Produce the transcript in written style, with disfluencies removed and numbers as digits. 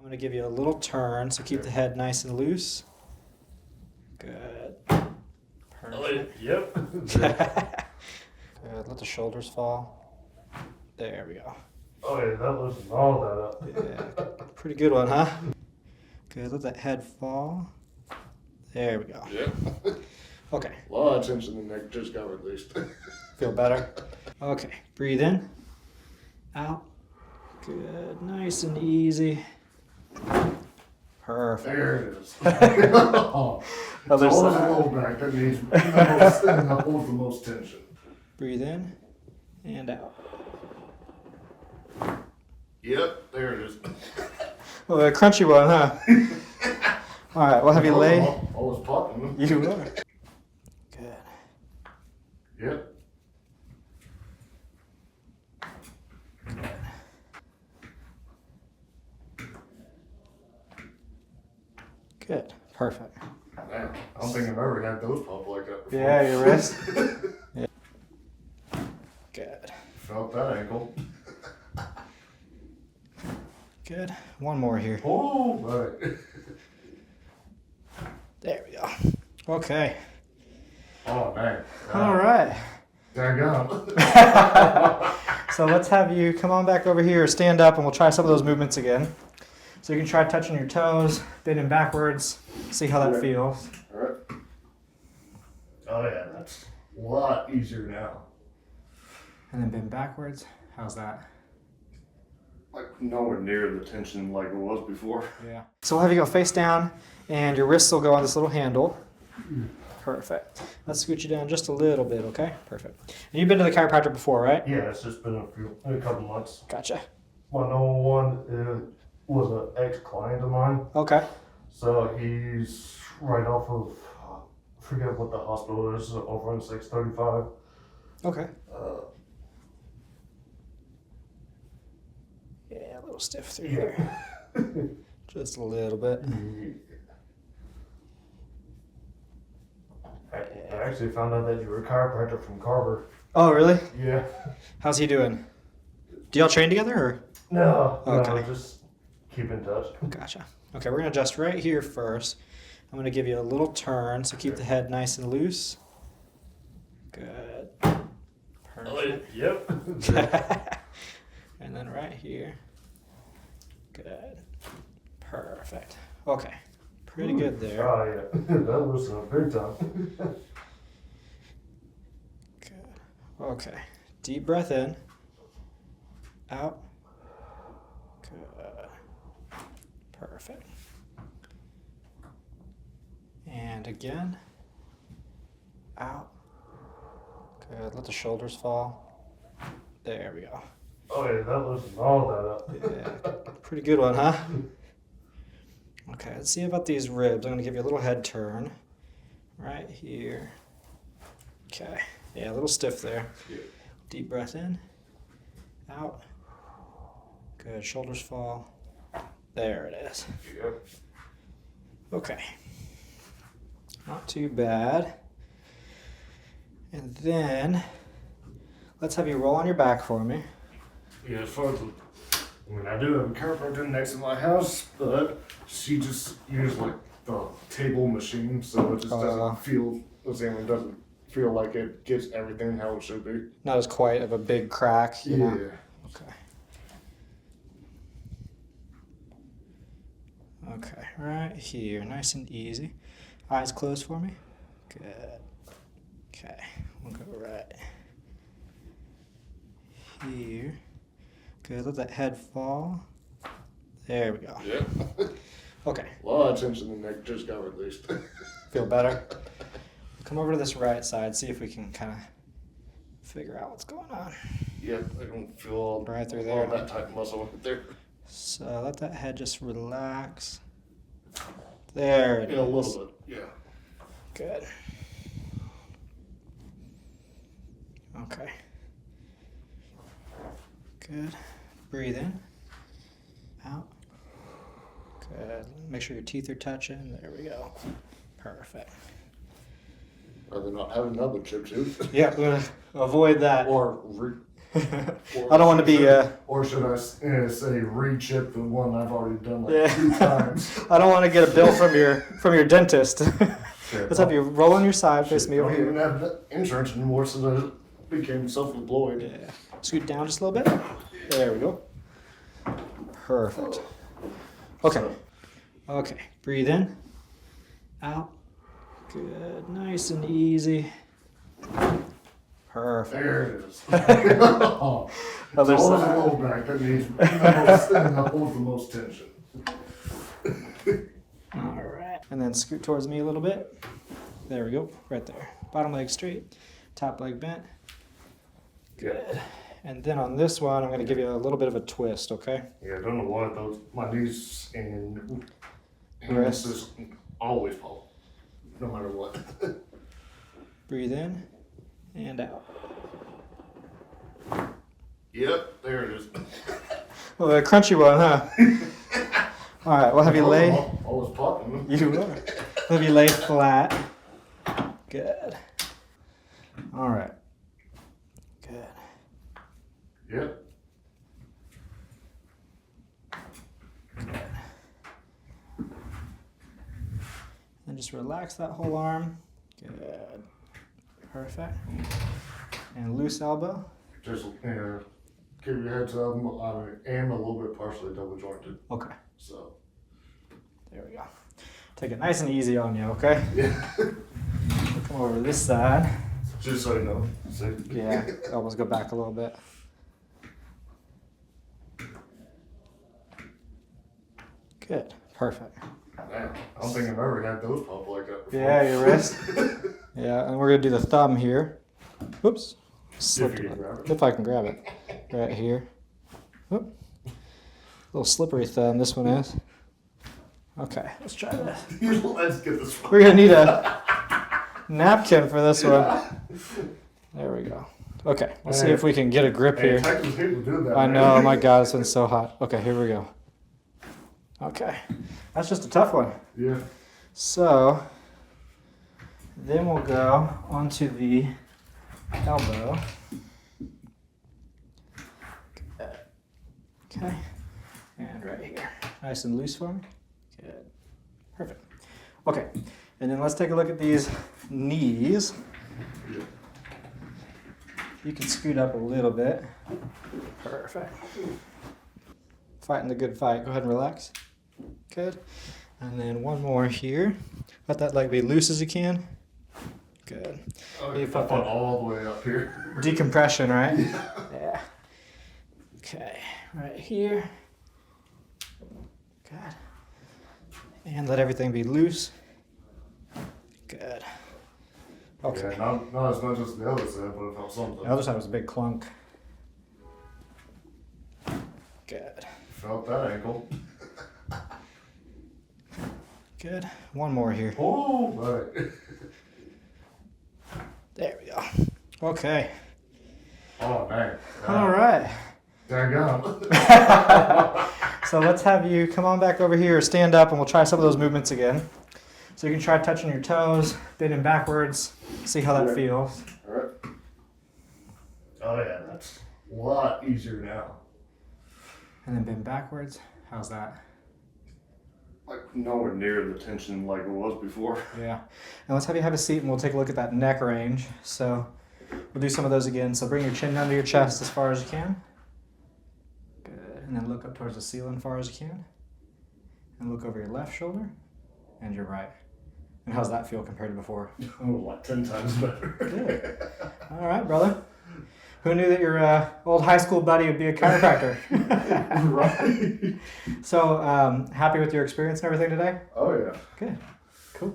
going to give you a little turn, so keep the head nice and loose. Good. Perfect. Yep. Good. Let the shoulders fall. There we go. Oh yeah, that loosens all that up. Yeah. Pretty good one, huh? Good. Let that head fall. There we go. Yeah. Okay. A lot of tension in the neck just got released. Feel better? Okay. Breathe in. Out. Good. Nice and easy. Perfect. There it is. Oh, Other it's always a side. low back that needs that holds the most tension. Breathe in and out. Yep, there it is. Well, a crunchy one, huh? All right, we'll have you lay. I was popping. You are. Good. Yep. Good. Perfect. Man, I don't think I've ever had those pop like that before. Yeah, your wrist. Yeah. Good. Felt that ankle. Good. One more here. Oh, right. There we go. Okay. Oh, man. All right. Daggone. So let's have you come on back over here, stand up, and we'll try some of those movements again. So you can try touching your toes, bending backwards, see how that feels. All right. Oh, yeah, that's a lot easier now. And then bend backwards. How's that? Like, nowhere near the tension like it was before. Yeah. So we'll have you go face down, and your wrists will go on this little handle. Perfect. Let's scoot you down just a little bit, okay? Perfect. And you've been to the chiropractor before, right? Yeah, it's just been a couple months. Gotcha. My number one was an ex-client of mine. Okay. So he's right off of, I forget what the hospital is, over on 635. Okay. Yeah, a little stiff through here. Just a little bit. I actually found out that you were a chiropractor from Carver. Oh, really? Yeah. How's he doing? Do y'all train together, or? No, Okay. just keep in touch. Gotcha. Okay, we're going to adjust right here first. I'm going to give you a little turn, so keep the head nice and loose. Good. Perfect. Yep. And then right here. Good. Perfect. Okay. Pretty good there. Oh, yeah. That was a big time. Good. Okay. Deep breath in. Out. Good. Perfect. And again. Out. Good. Let the shoulders fall. There we go. Oh, yeah, that loosens all that up. Yeah. Pretty good one, huh? Okay, let's see about these ribs. I'm going to give you a little head turn. Right here. Okay. Yeah, a little stiff there. Yeah. Deep breath in. Out. Good. Shoulders fall. There it is. Yep. Okay. Not too bad. And then, let's have you roll on your back for me. Yeah, as far as, I do have a chiropractor next to my house, but she just uses like the table machine, so it just doesn't feel the same. It doesn't feel like it gets everything how it should be. Not as quite of a big crack, you know? Okay. Okay, right here, nice and easy. Eyes closed for me. Good. Okay, we'll go right here. Good, let that head fall. There we go. Yeah. Okay, A lot of tension in the neck just got released. feel better? Come over to this right side, see if we can kind of figure out what's going on. Yep, I don't feel all, Right through all there. that tight muscle right there. So let that head just relax. There it is. Yeah, a little bit. Yeah. Good. Okay. Good. Breathe in. Out. Good. Make sure your teeth are touching. There we go. Perfect. Rather not have another chip tooth. Yeah, we're going to avoid that. Or I don't want to be. Or should I say re-chip the one I've already done like Yeah. 2 times? I don't want to get a bill from your dentist. Shit, Let's have you roll on your side, face me over I don't here. even have insurance anymore since I became self-employed. Yeah. Scoot down just a little bit. There we go. Perfect. Okay. Okay. Breathe in. Out. Good. Nice and easy. Perfect. There it is. Other It's always side. the low back that needs that holds the most tension. All right. And then scoot towards me a little bit. There we go. Right there. Bottom leg straight. Top leg bent. Good. And then on this one, I'm going to give you a little bit of a twist, okay? Yeah, I don't know why those my knees and Wrist. just always pop, no matter what. Breathe in and out. Yep, there it is. Well, a crunchy one, huh? All right, we'll have you lay. I was popping. You are. We'll have you lay flat. Good. All right. Good. Yep. And just relax that whole arm. Good. Perfect. And loose elbow. Just give your heads up. I am a little bit partially double jointed, Okay. so There we go. Take it nice and easy on you, okay? yeah. Come over to this side. Just so you know. See? Yeah, elbows go back a little bit. Good. Perfect. Man, I don't think I've ever had those pop like that before. Yeah, your wrist. Yeah, and we're gonna do the thumb here. Whoops. Slipped you it. can grab it. If I can grab it. Right here. Whoop. Little slippery thumb, this one is. Okay, let's try this. Let's get this one. We're gonna need a napkin for this one. There we go. Okay, let's see if we can get a grip Hey, here. Texas people do that. I man. know, my God, it's been so hot. Okay, here we go. Okay, that's just a tough one. Yeah. So, then we'll go onto the elbow. Okay, and right here. Nice and loose for me. Good. Perfect. Okay, and then let's take a look at these knees. Yeah. You can scoot up a little bit. Perfect. Fighting the good fight. Go ahead and relax. Good. And then one more here. Let that leg be loose as you can. Good. Okay, You if I put put that- all the way up here. Decompression, right? Yeah. Okay. Right here. Good. And let everything be loose. Good. Okay. Yeah, not as much as the other side, but it felt something. The other side was a big clunk. Good. Felt that ankle. Good. One more here. Oh, right. There we go. Okay. Oh, man. All right. Daggone. So let's have you come on back over here, stand up, and we'll try some of those movements again. So you can try touching your toes, bending backwards, see how that feels. All right. Oh, yeah, that's a lot easier now. And then bend backwards. How's that? Like, nowhere near the tension like it was before. Yeah. And let's have you have a seat and we'll take a look at that neck range. So we'll do some of those again. So bring your chin under your chest as far as you can. Good. And then look up towards the ceiling as far as you can. And look over your left shoulder and your right. And how's that feel compared to before? Oh, like 10 times better. Good. All right, brother. Who knew that your old high school buddy would be a chiropractor? Right. So, happy with your experience and everything today? Oh, yeah. Good. Cool.